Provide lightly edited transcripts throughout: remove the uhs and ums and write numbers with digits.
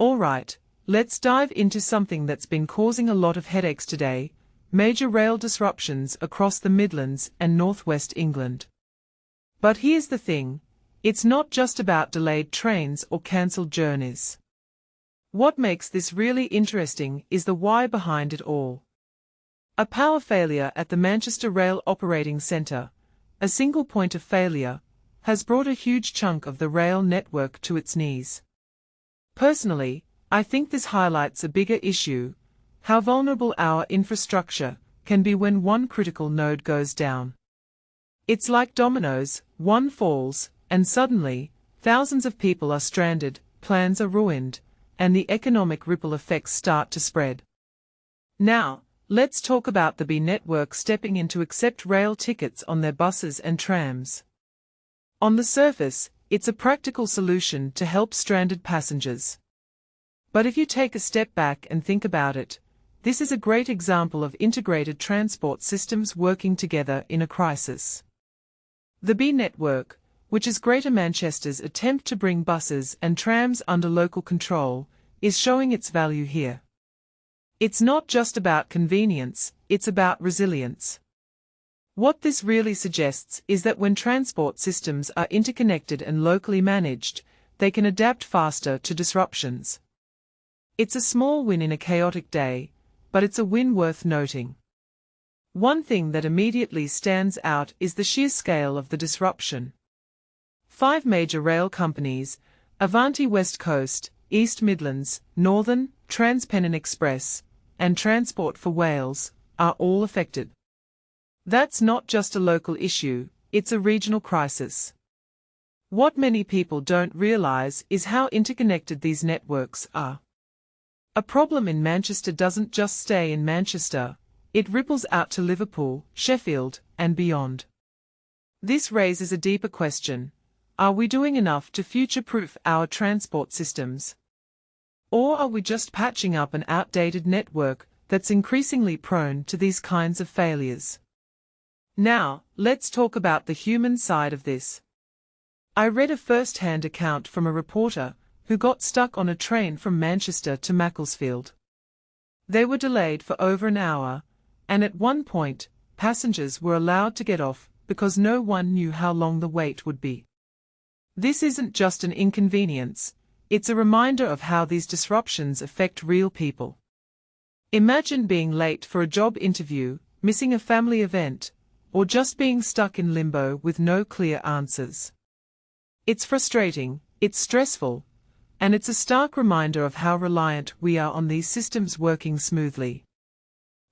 Alright, let's dive into something that's been causing a lot of headaches today: major rail disruptions across the Midlands and northwest England. But here's the thing, it's not just about delayed trains or cancelled journeys. What makes this really interesting is the why behind it all. A power failure at the Manchester Rail Operating Centre, a single point of failure, has brought a huge chunk of the rail network to its knees. Personally, I think this highlights a bigger issue: how vulnerable our infrastructure can be when one critical node goes down. It's like dominoes, one falls, and suddenly, thousands of people are stranded, plans are ruined, and the economic ripple effects start to spread. Now, let's talk about the B network stepping in to accept rail tickets on their buses and trams. On the surface, it's a practical solution to help stranded passengers. But if you take a step back and think about it, this is a great example of integrated transport systems working together in a crisis. The B network, which is Greater Manchester's attempt to bring buses and trams under local control, is showing its value here. It's not just about convenience, it's about resilience. What this really suggests is that when transport systems are interconnected and locally managed, they can adapt faster to disruptions. It's a small win in a chaotic day, but it's a win worth noting. One thing that immediately stands out is the sheer scale of the disruption. 5 major rail companies, Avanti West Coast, East Midlands, Northern, TransPennine Express, and Transport for Wales, are all affected. That's not just a local issue, it's a regional crisis. What many people don't realise is how interconnected these networks are. A problem in Manchester doesn't just stay in Manchester, it ripples out to Liverpool, Sheffield, and beyond. This raises a deeper question: are we doing enough to future-proof our transport systems? Or are we just patching up an outdated network that's increasingly prone to these kinds of failures? Now, let's talk about the human side of this. I read a first-hand account from a reporter who got stuck on a train from Manchester to Macclesfield. They were delayed for over an hour, and at one point, passengers were allowed to get off because no one knew how long the wait would be. This isn't just an inconvenience, it's a reminder of how these disruptions affect real people. Imagine being late for a job interview, missing a family event, or just being stuck in limbo with no clear answers. It's frustrating, it's stressful, and it's a stark reminder of how reliant we are on these systems working smoothly.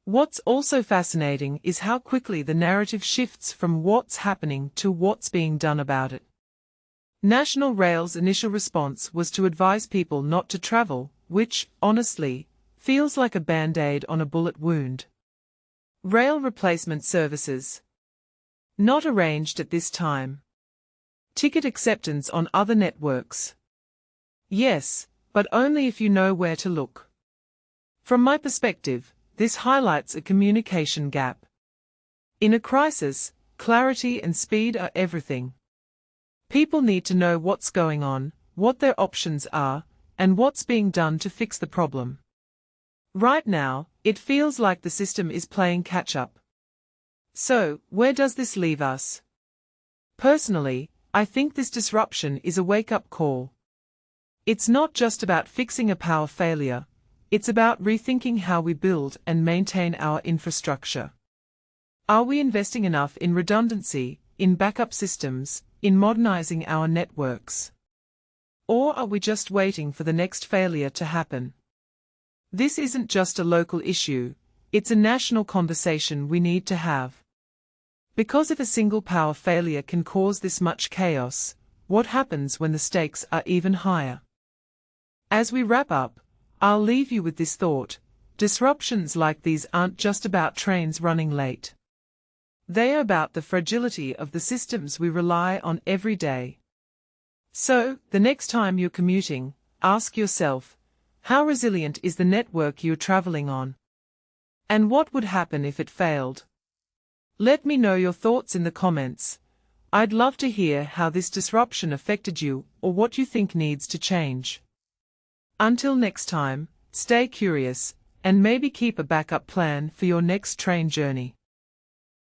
What's also fascinating is how quickly the narrative shifts from what's happening to what's being done about it. National Rail's initial response was to advise people not to travel, which, honestly, feels like a band-aid on a bullet wound. Rail replacement services not arranged at this time. Ticket acceptance on other networks. Yes, but only if you know where to look. From my perspective, this highlights a communication gap. In a crisis, clarity and speed are everything. People need to know what's going on, what their options are, and what's being done to fix the problem. Right now, it feels like the system is playing catch-up. So, where does this leave us? Personally, I think this disruption is a wake-up call. It's not just about fixing a power failure, it's about rethinking how we build and maintain our infrastructure. Are we investing enough in redundancy, in backup systems, in modernizing our networks? Or are we just waiting for the next failure to happen? This isn't just a local issue, it's a national conversation we need to have. Because if a single power failure can cause this much chaos, what happens when the stakes are even higher? As we wrap up, I'll leave you with this thought: disruptions like these aren't just about trains running late. They are about the fragility of the systems we rely on every day. So, the next time you're commuting, ask yourself, how resilient is the network you're traveling on? And what would happen if it failed? Let me know your thoughts in the comments. I'd love to hear how this disruption affected you or what you think needs to change. Until next time, stay curious, and maybe keep a backup plan for your next train journey.